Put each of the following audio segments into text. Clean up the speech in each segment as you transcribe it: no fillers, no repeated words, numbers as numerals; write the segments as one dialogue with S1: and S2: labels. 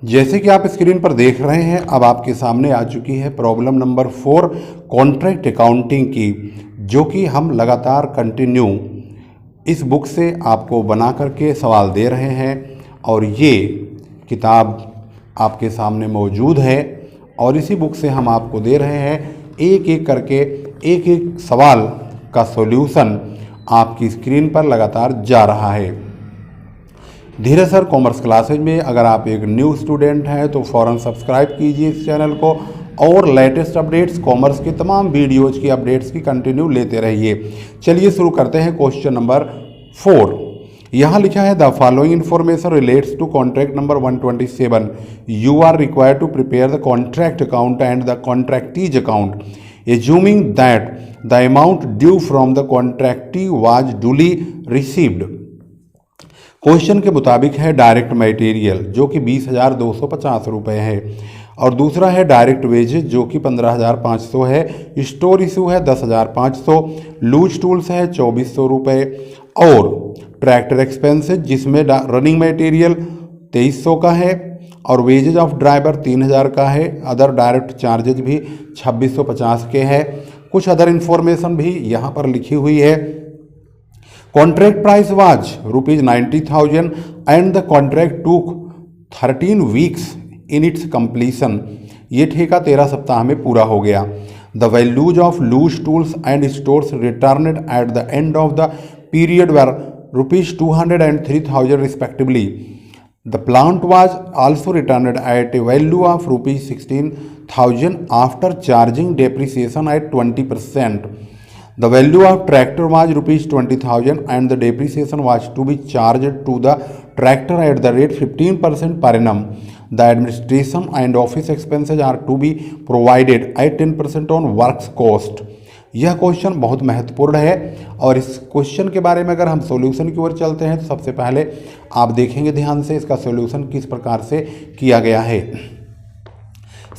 S1: जैसे कि आप स्क्रीन पर देख रहे हैं, अब आपके सामने आ चुकी है प्रॉब्लम नंबर 4 कॉन्ट्रैक्ट अकाउंटिंग की, जो कि हम लगातार कंटिन्यू इस बुक से आपको बना करके सवाल दे रहे हैं। और ये किताब आपके सामने मौजूद है और इसी बुक से हम आपको दे रहे हैं एक एक करके एक एक सवाल का सॉल्यूशन आपकी स्क्रीन पर लगातार जा रहा है। धीरज सर कॉमर्स क्लासेज में अगर आप एक न्यू स्टूडेंट हैं तो फ़ौरन सब्सक्राइब कीजिए इस चैनल को और लेटेस्ट अपडेट्स, कॉमर्स के तमाम वीडियोज़ की अपडेट्स की कंटिन्यू लेते रहिए। चलिए शुरू करते हैं क्वेश्चन नंबर 4। यहाँ लिखा है the following information relates to contract number 127। You are required to prepare the contract account and the contractee's account assuming that the amount due from the contractee was duly received. Question के मुताबिक है direct material जो कि 20,250 रुपये है, और दूसरा है डायरेक्ट वेजेज जो कि 15,500 है, स्टोर इशू है 10,500, लूज टूल्स है 2,400 रुपये, और ट्रैक्टर एक्सपेंसेज जिसमें रनिंग मटेरियल 2,300 का है और वेजेज ऑफ ड्राइवर 3,000 का है। अदर डायरेक्ट चार्जेज भी 2,650 के हैं। कुछ अदर इन्फॉर्मेशन भी यहाँ पर लिखी हुई है। Contract price was ₹90,000 and the contract टूक 13 वीक्स इन इट्स कंप्लीशन। ये ठेका 13 सप्ताह में पूरा हो गया। The values of loose tools and stores returned at the end of the period were ₹200 and 3,000 respectively. The plant was also returned at a value of ₹16,000 after charging depreciation at 20%. The value of tractor was ₹20,000 and the depreciation was to be charged to the tractor at the rate 15% per annum. The administration and office expenses are to be provided at 10% on works cost. यह question बहुत महत्वपूर्ण है और इस question के बारे में अगर हम सॉल्यूशन की ओर चलते हैं तो सबसे पहले आप देखेंगे ध्यान से इसका सॉल्यूशन किस प्रकार से किया गया है।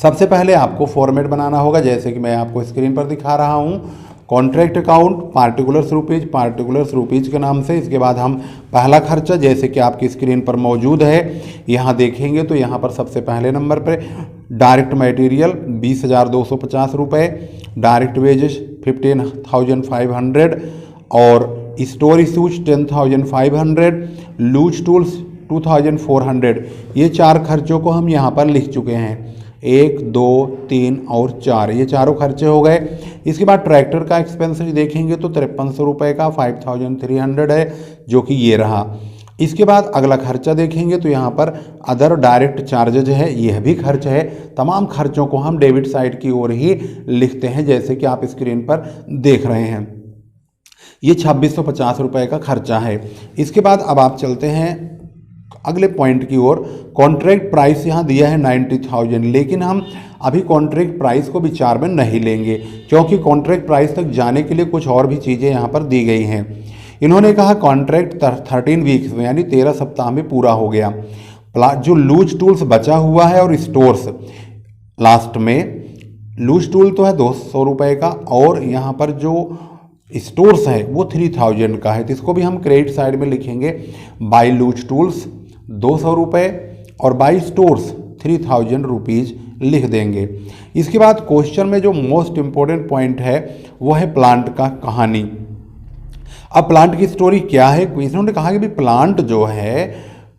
S1: सबसे पहले आपको फॉर्मेट बनाना होगा, जैसे कि मैं आपको स्क्रीन पर दिखा रहा हूं। कॉन्ट्रैक्ट अकाउंट पार्टिकुलर्स रुपीज़ के नाम से। इसके बाद हम पहला खर्चा जैसे कि आपकी स्क्रीन पर मौजूद है यहाँ देखेंगे तो यहाँ पर सबसे पहले नंबर पर डायरेक्ट मटेरियल 20,250 रुपये, डायरेक्ट वेजेस 15,500 और स्टोर इशूज 10,500, लूज टूल्स 2,400। ये 4 खर्चों को हम यहाँ पर लिख चुके हैं। 1, 2, 3 और 4, ये चारों खर्चे हो गए। इसके बाद ट्रैक्टर का एक्सपेंसेस देखेंगे तो 5300 रुपये का 5,300 है, जो कि ये रहा। इसके बाद अगला खर्चा देखेंगे तो यहाँ पर अदर डायरेक्ट चार्जेज है, यह भी खर्च है। तमाम खर्चों को हम डेबिट साइड की ओर ही लिखते हैं, जैसे कि आप स्क्रीन पर देख रहे हैं। ये 2,650 रुपये का खर्चा है। इसके बाद अब आप चलते हैं अगले पॉइंट की ओर। कॉन्ट्रैक्ट प्राइस यहाँ दिया है 90,000, लेकिन हम अभी कॉन्ट्रैक्ट प्राइस को विचार में नहीं लेंगे क्योंकि कॉन्ट्रैक्ट प्राइस तक जाने के लिए कुछ और भी चीज़ें यहाँ पर दी गई हैं। इन्होंने कहा कॉन्ट्रैक्ट 13 वीक्स में यानी 13 सप्ताह में पूरा हो गया। जो लूज टूल्स बचा हुआ है और स्टोर्स लास्ट में, लूज टूल तो है 200 रुपये का और यहाँ पर जो स्टोर्स है वो 3,000 का है, तो इसको भी हम क्रेडिट साइड में लिखेंगे। बाई लूज टूल्स 200 रुपये और बाई स्टोर्स 3,000 रुपीज़ लिख देंगे। इसके बाद क्वेश्चन में जो मोस्ट इम्पोर्टेंट पॉइंट है वो है प्लांट का कहानी। अब प्लांट की स्टोरी क्या है? इन्होंने कहा कि भाई प्लांट जो है,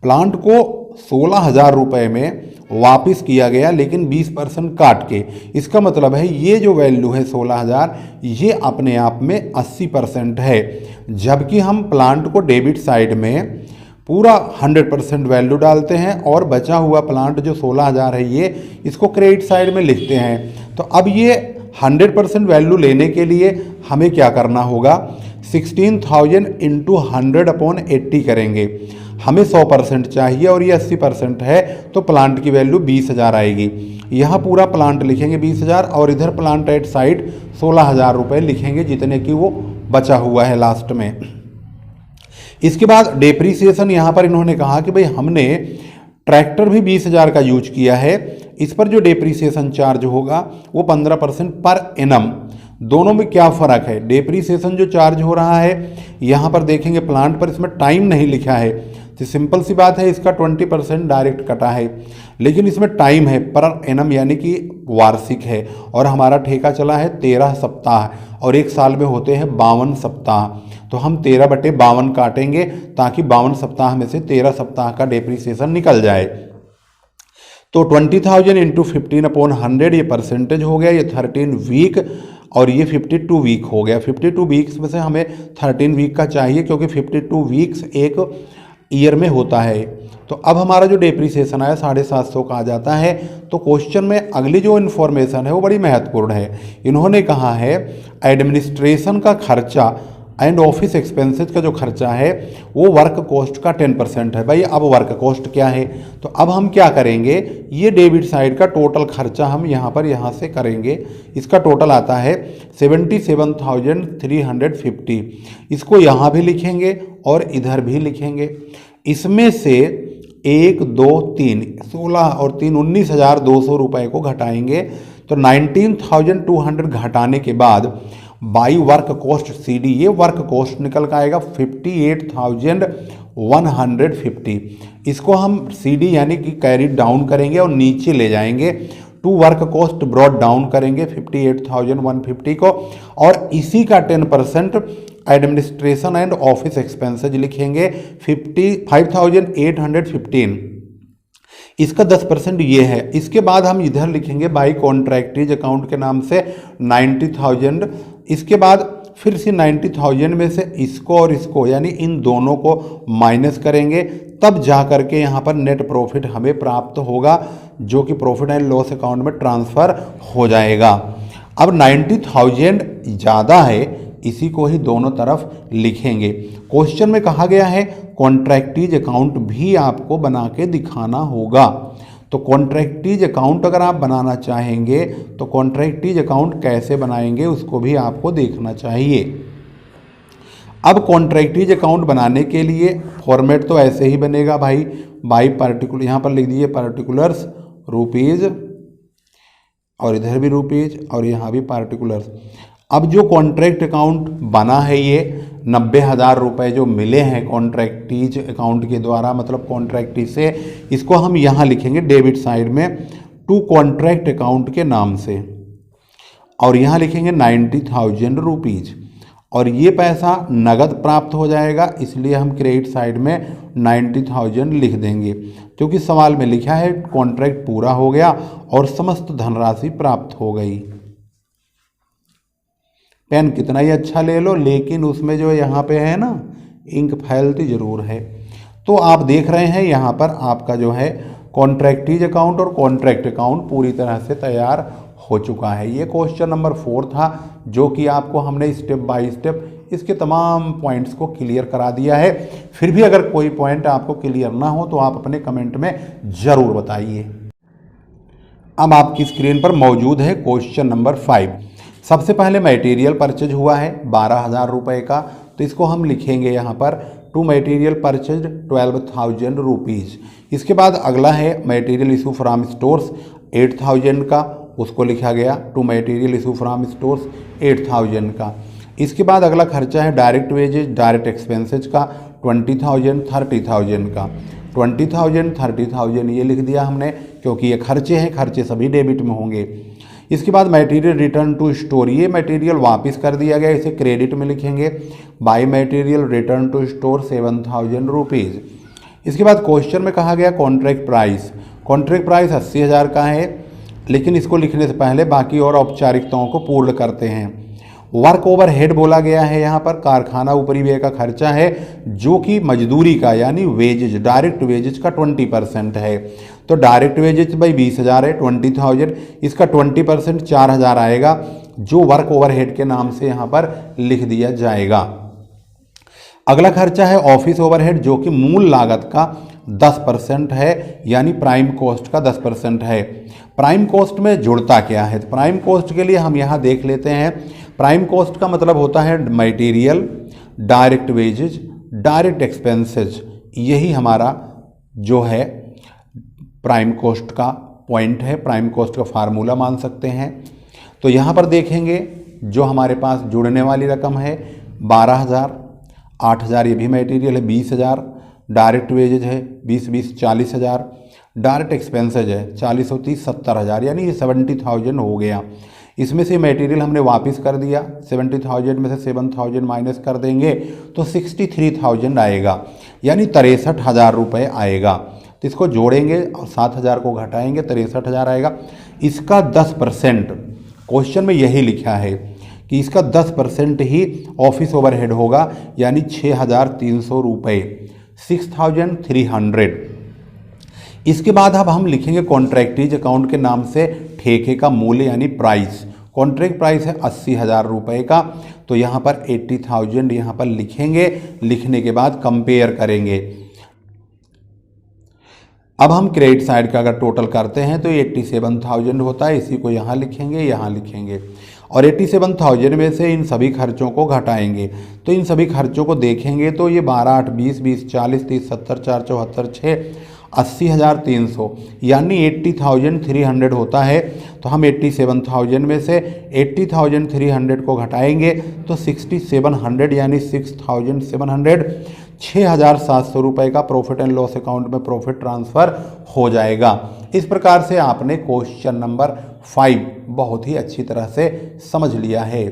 S1: प्लांट को 16,000 रुपये में वापस किया गया, लेकिन 20% काट के। इसका मतलब है ये जो वैल्यू है 16,000 ये अपने आप में 80% है, जबकि हम प्लांट को डेबिट साइड में पूरा 100% वैल्यू डालते हैं और बचा हुआ प्लांट जो 16,000 है ये इसको क्रेडिट साइड में लिखते हैं। तो अब ये 100% वैल्यू लेने के लिए हमें क्या करना होगा? 16,000 इंटू 100/80 करेंगे। हमें 100% चाहिए और ये 80% है, तो प्लांट की वैल्यू 20,000 आएगी। यहाँ पूरा प्लांट लिखेंगे 20,000 और इधर प्लांट एट साइड 16,000 रुपये लिखेंगे, जितने की वो बचा हुआ है लास्ट में। इसके बाद डेप्रीसिएशन यहाँ पर इन्होंने कहा कि भाई हमने ट्रैक्टर भी 20,000 का यूज किया है, इस पर जो डेप्रीसिएशन चार्ज होगा वो 15% पर एनम। दोनों में क्या फ़र्क है? डेप्रीसिएशन जो चार्ज हो रहा है यहाँ पर देखेंगे प्लांट पर, इसमें टाइम नहीं लिखा है, तो सिंपल सी बात है, इसका 20% डायरेक्ट कटा है, लेकिन इसमें टाइम है पर एनम यानी कि वार्षिक है, और हमारा ठेका चला है 13 सप्ताह और एक साल में होते हैं 52 सप्ताह। तो हम 13/52 काटेंगे ताकि 52 सप्ताह में से 13 सप्ताह का डेप्रीसिएशन निकल जाए। तो 20,000 इंटू 15/100 ये परसेंटेज हो गया, ये 13 वीक, और ये 52 वीक हो गया। 52 वीक्स में से हमें 13 वीक का चाहिए क्योंकि 52 वीक्स एक ईयर में होता है। तो अब हमारा जो डेप्रीसिएशन आया 750 का आ जाता है। तो क्वेश्चन में अगली जो इन्फॉर्मेशन है वो बड़ी महत्वपूर्ण है। इन्होंने कहा है एडमिनिस्ट्रेशन का खर्चा एंड ऑफिस एक्सपेंसेस का जो खर्चा है वो वर्क कॉस्ट का 10% है। भाई अब वर्क कॉस्ट क्या है, तो अब हम क्या करेंगे, ये डेबिट साइड का टोटल खर्चा हम यहाँ से करेंगे। इसका टोटल आता है 77,350। इसको यहाँ भी लिखेंगे और इधर भी लिखेंगे। इसमें से 1, 2, 3 16 और 3 19,200 रुपये को घटाएंगे। तो 19,200 घटाने के बाद बाई वर्क कॉस्ट CD, ये वर्क कॉस्ट निकल का आएगा 58,150। इसको हम CD यानी कि कैरी डाउन करेंगे और नीचे ले जाएंगे, to work cost brought down करेंगे 58,150 को, और इसी का 10% एडमिनिस्ट्रेशन एंड ऑफिस एक्सपेंसेज लिखेंगे 5,815। इसका 10% ये है। इसके बाद हम इधर लिखेंगे बाई कॉन्ट्रैक्टीज अकाउंट के नाम से 90,000। इसके बाद फिर से 90,000 में से इसको और इसको यानी इन दोनों को माइनस करेंगे, तब जा करके यहाँ पर नेट प्रॉफिट हमें प्राप्त होगा, जो कि प्रॉफिट एंड लॉस अकाउंट में ट्रांसफ़र हो जाएगा। अब 90,000 ज़्यादा है, इसी को ही दोनों तरफ लिखेंगे। क्वेश्चन में कहा गया है कॉन्ट्रैक्टीज अकाउंट भी आपको बना के दिखाना होगा। तो कॉन्ट्रैक्टीज अकाउंट अगर आप बनाना चाहेंगे तो कॉन्ट्रैक्टीज अकाउंट कैसे बनाएंगे उसको भी आपको देखना चाहिए। अब कॉन्ट्रैक्टीज अकाउंट बनाने के लिए फॉर्मेट तो ऐसे ही बनेगा भाई, बाई पार्टिकुलर, यहाँ पर लिख दीजिए पार्टिकुलर्स रुपीज़, और इधर भी रुपीज़ और यहाँ भी पार्टिकुलर्स। अब जो कॉन्ट्रैक्ट अकाउंट बना है ये 90,000 रुपये जो मिले हैं कॉन्ट्रैक्टीज अकाउंट के द्वारा, मतलब कॉन्ट्रैक्टीज से, इसको हम यहाँ लिखेंगे डेबिट साइड में टू कॉन्ट्रैक्ट अकाउंट के नाम से, और यहाँ लिखेंगे 90,000 रुपीज़, और ये पैसा नगद प्राप्त हो जाएगा, इसलिए हम क्रेडिट साइड में 90,000 लिख देंगे, क्योंकि सवाल में लिखा है कॉन्ट्रैक्ट पूरा हो गया और समस्त धनराशि प्राप्त हो गई। पेन कितना ही अच्छा ले लो, लेकिन उसमें जो यहाँ पे है ना इंक फैलती ज़रूर है। तो आप देख रहे हैं यहाँ पर आपका जो है कॉन्ट्रैक्टीज अकाउंट और कॉन्ट्रैक्ट अकाउंट पूरी तरह से तैयार हो चुका है। ये क्वेश्चन नंबर 4 था, जो कि आपको हमने स्टेप बाय स्टेप इसके तमाम पॉइंट्स को क्लियर करा दिया है। फिर भी अगर कोई पॉइंट आपको क्लियर ना हो तो आप अपने कमेंट में ज़रूर बताइए। अब आपकी स्क्रीन पर मौजूद है क्वेश्चन नंबर 5। सबसे पहले मटेरियल परचेज हुआ है 12,000 रुपये का, तो इसको हम लिखेंगे यहाँ पर टू मटेरियल परचेज 12,000 रुपीज़। इसके बाद अगला है मटेरियल इशू फ्राम स्टोर्स 8,000 का, उसको लिखा गया to material issue from stores 8,000 का। इसके बाद अगला खर्चा है डायरेक्ट वेजेज डायरेक्ट एक्सपेंसेज का 20,000 30,000 का। 20,000 30,000 ये लिख दिया हमने, क्योंकि ये खर्चे हैं, खर्चे सभी डेबिट में होंगे। इसके बाद मटेरियल रिटर्न टू स्टोर, ये मटेरियल वापस कर दिया गया, इसे क्रेडिट में लिखेंगे by material return to store 7,000 rupees. इसके बाद क्वेश्चन में कहा गया कॉन्ट्रैक्ट प्राइस 80,000 का है, लेकिन इसको लिखने से पहले बाकी और औपचारिकताओं को पूर्ण करते हैं। वर्क ओवर हेड बोला गया है, यहाँ पर कारखाना ऊपरी व्यय का खर्चा है, जो कि मजदूरी का यानी वेजेज डायरेक्ट वेजेज का 20% है। तो डायरेक्ट वेजेज भाई 20,000 है, 20,000, इसका 20% 4,000 आएगा, जो वर्क ओवर हेड के नाम से यहाँ पर लिख दिया जाएगा। अगला खर्चा है ऑफिस ओवरहेड, जो कि मूल लागत का 10% है, यानी प्राइम कॉस्ट का 10% है। प्राइम कॉस्ट में जुड़ता क्या है, तो प्राइम कॉस्ट के लिए हम यहाँ देख लेते हैं। प्राइम कॉस्ट का मतलब होता है material, direct wages, direct expenses, यही हमारा जो है प्राइम कॉस्ट का पॉइंट है, प्राइम कॉस्ट का फार्मूला मान सकते हैं। तो यहाँ पर देखेंगे जो हमारे पास जुड़ने वाली रकम है 12,000, 8,000 ये भी मटेरियल है 20,000, डायरेक्ट वेजेज है 20 40 हज़ार, डायरेक्ट एक्सपेंसेज है 40 और 30 70 हज़ार, यानी ये 70,000 हो गया। इसमें से मटेरियल हमने वापस कर दिया, 70,000 में से 7,000 माइनस कर देंगे तो 63,000 आएगा, यानी 63,000 रुपये आएगा। तो इसको जोड़ेंगे और 7,000 को घटाएंगे, 63,000 आएगा। इसका 10%, क्वेश्चन में यही लिखा है कि इसका 10% ही ऑफिस ओवरहेड होगा, यानी 6,300 रुपये, 6,300। इसके बाद अब हम लिखेंगे कॉन्ट्रैक्टीज अकाउंट के नाम से ठेके का मूल्य यानी प्राइस। कॉन्ट्रैक्ट प्राइस है 80,000 रुपये का, तो यहाँ पर 80,000 यहाँ पर लिखेंगे। लिखने के बाद कंपेयर करेंगे। अब हम क्रेडिट साइड का अगर टोटल करते हैं तो 87,000 होता है, इसी को यहाँ लिखेंगे, यहाँ लिखेंगे और 87,000 में से इन सभी खर्चों को घटाएंगे। तो इन सभी खर्चों को देखेंगे तो ये 12 8 20 20 40 30 70 4 74 6 80,300 यानी 80,300 होता है। तो हम 87,000 में से 80,300 को घटाएंगे तो 6,700 यानी 6,700, 6,700 रुपये का प्रॉफिट एंड लॉस अकाउंट में प्रॉफिट ट्रांसफ़र हो जाएगा। इस प्रकार से आपने क्वेश्चन नंबर 5 बहुत ही अच्छी तरह से समझ लिया है।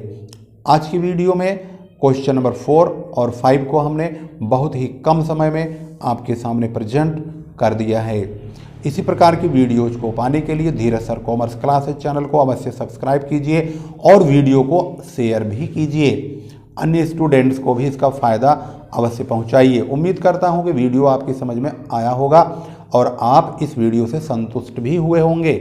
S1: आज की वीडियो में क्वेश्चन नंबर 4 और 5 को हमने बहुत ही कम समय में आपके सामने प्रेजेंट कर दिया है। इसी प्रकार की वीडियोज को पाने के लिए धीरज सर कॉमर्स क्लासेज चैनल को अवश्य सब्सक्राइब कीजिए और वीडियो को शेयर भी कीजिए। अन्य स्टूडेंट्स को भी इसका फ़ायदा अवश्य पहुंचाइए। उम्मीद करता हूं कि वीडियो आपकी समझ में आया होगा और आप इस वीडियो से संतुष्ट भी हुए होंगे।